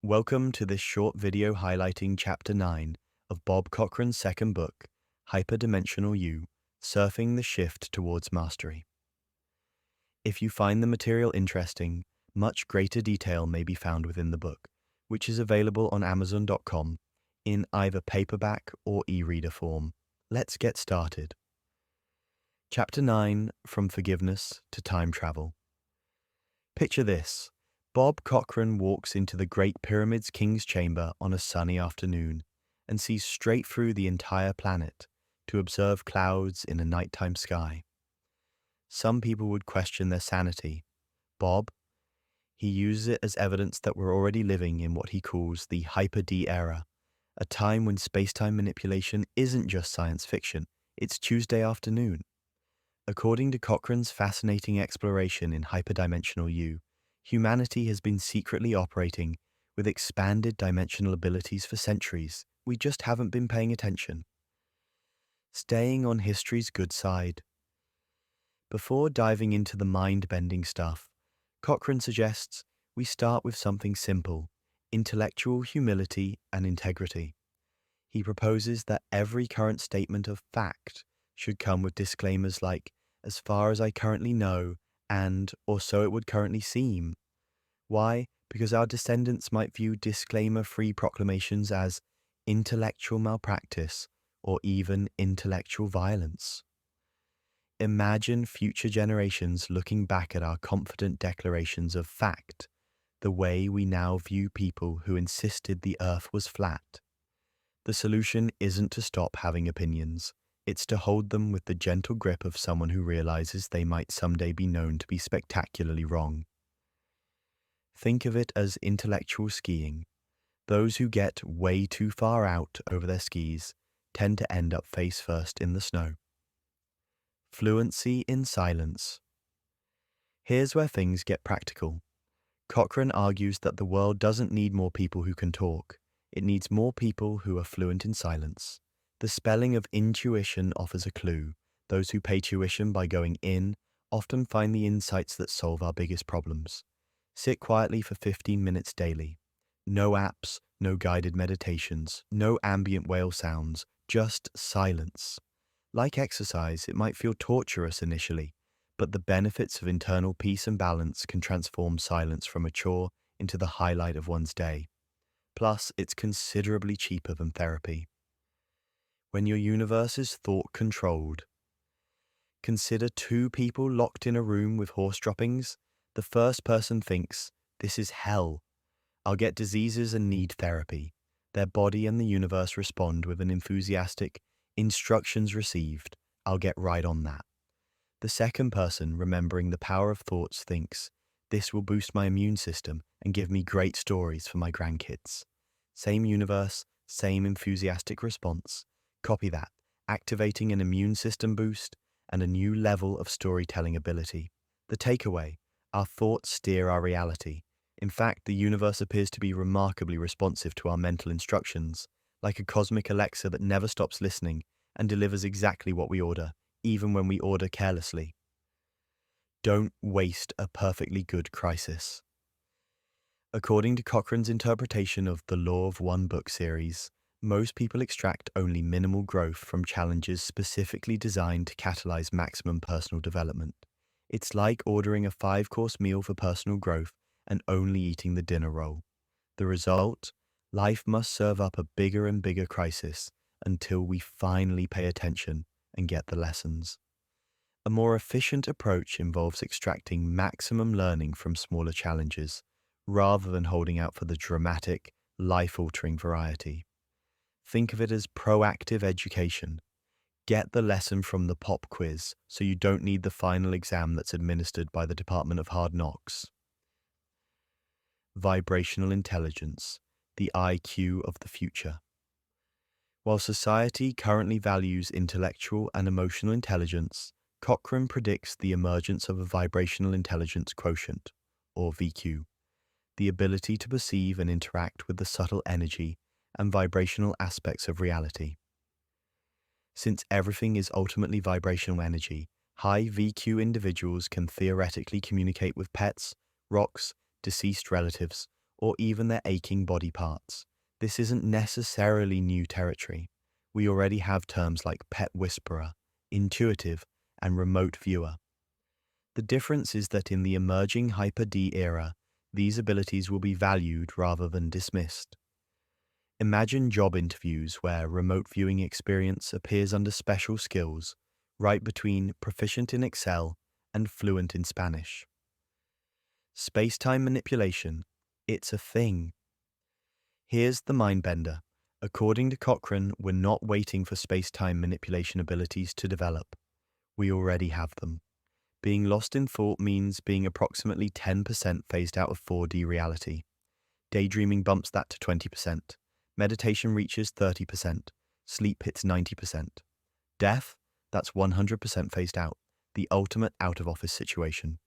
Welcome to this short video highlighting Chapter 9 of Bob Cochran's second book, Hyperdimensional You, Surfing the Shift Towards Mastery. If you find the material interesting, much greater detail may be found within the book, which is available on Amazon.com in either paperback or e-reader form. Let's get started. Chapter 9, From Forgiveness to Time Travel. Picture this. Bob Cochran walks into the Great Pyramid's King's Chamber on a sunny afternoon and sees straight through the entire planet to observe clouds in a nighttime sky. Some people would question their sanity. Bob, he uses it as evidence that we're already living in what he calls the Hyper-D era, a time when space-time manipulation isn't just science fiction, it's Tuesday afternoon. According to Cochran's fascinating exploration in Hyperdimensional You, humanity has been secretly operating with expanded dimensional abilities for centuries. We just haven't been paying attention. Staying on history's good side. Before diving into the mind-bending stuff, Cochran suggests we start with something simple: intellectual humility and integrity. He proposes that every current statement of fact should come with disclaimers like, "as far as I currently know," and "or so it would currently seem." Why? Because our descendants might view disclaimer-free proclamations as intellectual malpractice or even intellectual violence. Imagine future generations looking back at our confident declarations of fact, the way we now view people who insisted the earth was flat. The solution isn't to stop having opinions. It's to hold them with the gentle grip of someone who realizes they might someday be known to be spectacularly wrong. Think of it as intellectual skiing. Those who get way too far out over their skis tend to end up face first in the snow. Fluency in silence. Here's where things get practical. Cochran argues that the world doesn't need more people who can talk. It needs more people who are fluent in silence. The spelling of intuition offers a clue. Those who pay tuition by going in often find the insights that solve our biggest problems. Sit quietly for 15 minutes daily. No apps, no guided meditations, no ambient whale sounds, just silence. Like exercise, it might feel torturous initially, but the benefits of internal peace and balance can transform silence from a chore into the highlight of one's day. Plus, it's considerably cheaper than therapy. When your universe is thought-controlled. Consider two people locked in a room with horse droppings. The first person thinks, "This is hell. I'll get diseases and need therapy." Their body and the universe respond with an enthusiastic, "Instructions received. I'll get right on that." The second person, remembering the power of thoughts, thinks, "This will boost my immune system and give me great stories for my grandkids." Same universe, same enthusiastic response. Copy that, activating an immune system boost and a new level of storytelling ability. The takeaway: our thoughts steer our reality. In fact, the universe appears to be remarkably responsive to our mental instructions, like a cosmic Alexa that never stops listening and delivers exactly what we order, even when we order carelessly. Don't waste a perfectly good crisis. According to Cochran's interpretation of the Law of One book series, most people extract only minimal growth from challenges specifically designed to catalyze maximum personal development. It's like ordering a 5-course meal for personal growth and only eating the dinner roll. The result? Life must serve up a bigger and bigger crisis until we finally pay attention and get the lessons. A more efficient approach involves extracting maximum learning from smaller challenges, rather than holding out for the dramatic, life-altering variety. Think of it as proactive education. Get the lesson from the pop quiz so you don't need the final exam that's administered by the Department of Hard Knocks. Vibrational intelligence, the IQ of the future. While society currently values intellectual and emotional intelligence, Cochran predicts the emergence of a vibrational intelligence quotient, or VQ, the ability to perceive and interact with the subtle energy and vibrational aspects of reality. Since everything is ultimately vibrational energy, high VQ individuals can theoretically communicate with pets, rocks, deceased relatives, or even their aching body parts. This isn't necessarily new territory. We already have terms like pet whisperer, intuitive, and remote viewer. The difference is that in the emerging Hyper-D era, these abilities will be valued rather than dismissed. Imagine job interviews where remote viewing experience appears under special skills, right between proficient in Excel and fluent in Spanish. Space-time manipulation, it's a thing. Here's the mindbender. According to Cochran, we're not waiting for space-time manipulation abilities to develop. We already have them. Being lost in thought means being approximately 10% phased out of 4D reality. Daydreaming bumps that to 20%. Meditation reaches 30%. Sleep hits 90%. Death, that's 100% phased out. The ultimate out-of-office situation.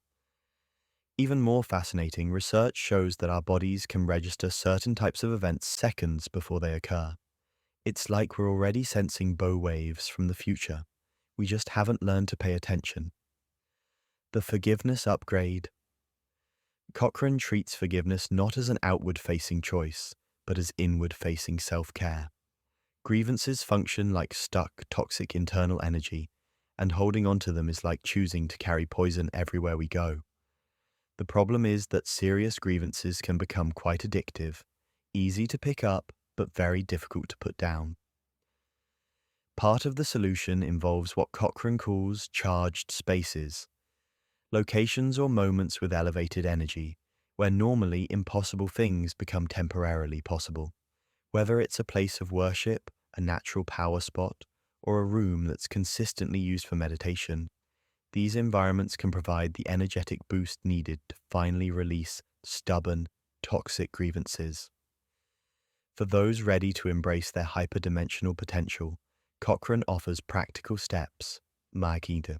Even more fascinating, research shows that our bodies can register certain types of events seconds before they occur. It's like we're already sensing bow waves from the future. We just haven't learned to pay attention. The forgiveness upgrade. Cochran treats forgiveness not as an outward-facing choice, but as inward-facing self-care. Grievances function like stuck, toxic internal energy, and holding on to them is like choosing to carry poison everywhere we go. The problem is that serious grievances can become quite addictive, easy to pick up, but very difficult to put down. Part of the solution involves what Cochran calls charged spaces, locations or moments with elevated energy, where normally impossible things become temporarily possible. Whether it's a place of worship, a natural power spot, or a room that's consistently used for meditation, these environments can provide the energetic boost needed to finally release stubborn, toxic grievances. For those ready to embrace their hyperdimensional potential, Cochran offers practical steps. Maakita.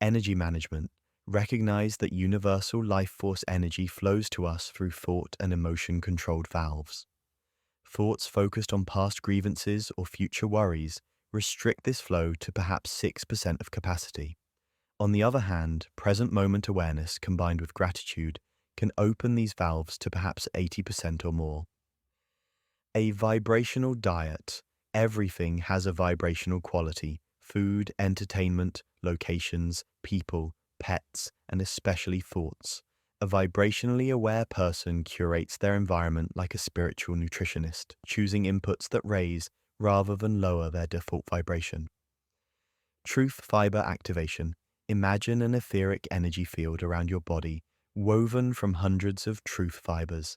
Energy management. Recognize that universal life force energy flows to us through thought and emotion-controlled valves. Thoughts focused on past grievances or future worries restrict this flow to perhaps 6% of capacity. On the other hand, present moment awareness combined with gratitude can open these valves to perhaps 80% or more. A vibrational diet. Everything has a vibrational quality. Food, entertainment, locations, people, pets, and especially thoughts. A vibrationally aware person curates their environment like a spiritual nutritionist, choosing inputs that raise rather than lower their default vibration. Truth fiber activation. Imagine an etheric energy field around your body, woven from hundreds of truth fibers.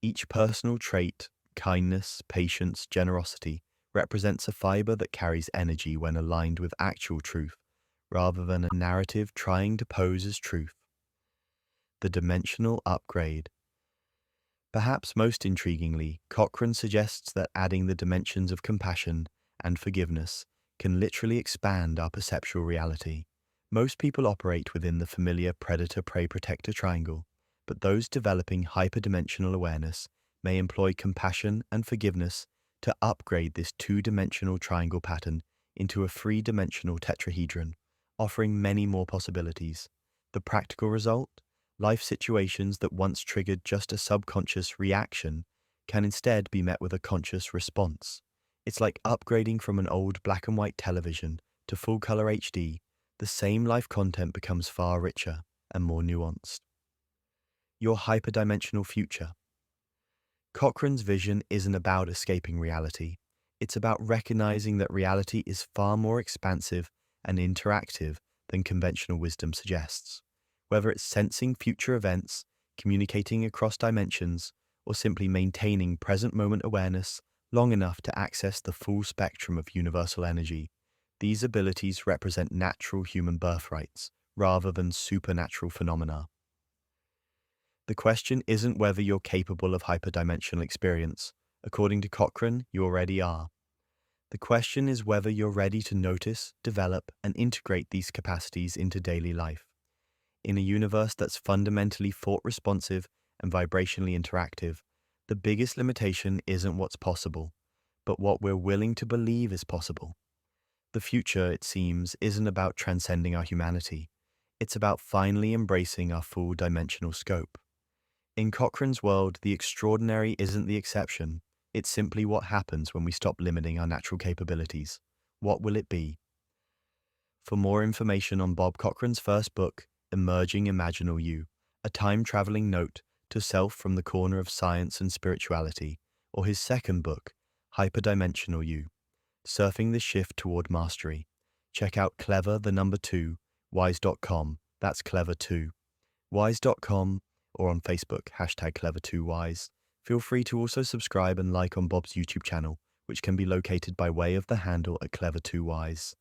Each personal trait, kindness, patience, generosity, represents a fiber that carries energy when aligned with actual truth, rather than a narrative trying to pose as truth. The dimensional upgrade. Perhaps most intriguingly, Cochran suggests that adding the dimensions of compassion and forgiveness can literally expand our perceptual reality. Most people operate within the familiar predator-prey-protector triangle, but those developing hyperdimensional awareness may employ compassion and forgiveness to upgrade this two-dimensional triangle pattern into a three-dimensional tetrahedron, offering many more possibilities. The practical result? Life situations that once triggered just a subconscious reaction can instead be met with a conscious response. It's like upgrading from an old black and white television to full-color HD. The same life content becomes far richer and more nuanced. Your hyperdimensional future. Cochran's vision isn't about escaping reality. It's about recognizing that reality is far more expansive and interactive than conventional wisdom suggests. Whether it's sensing future events, communicating across dimensions, or simply maintaining present moment awareness long enough to access the full spectrum of universal energy, these abilities represent natural human birthrights rather than supernatural phenomena. The question isn't whether you're capable of hyperdimensional experience. According to Cochran, you already are. The question is whether you're ready to notice, develop, and integrate these capacities into daily life. In a universe that's fundamentally thought-responsive and vibrationally interactive, the biggest limitation isn't what's possible, but what we're willing to believe is possible. The future, it seems, isn't about transcending our humanity. It's about finally embracing our full dimensional scope. In Cochran's world, the extraordinary isn't the exception. It's simply what happens when we stop limiting our natural capabilities. What will it be? For more information on Bob Cochran's first book, Emerging Imaginal You, a time-traveling note to self from the corner of science and spirituality, or his second book, Hyperdimensional You, Surfing the Shift Toward Mastery, check out clever2wise.com. That's clever2 wise.com, or on Facebook, #clever2wise. Feel free to also subscribe and like on Bob's YouTube channel, which can be located by way of the handle at clever2wise.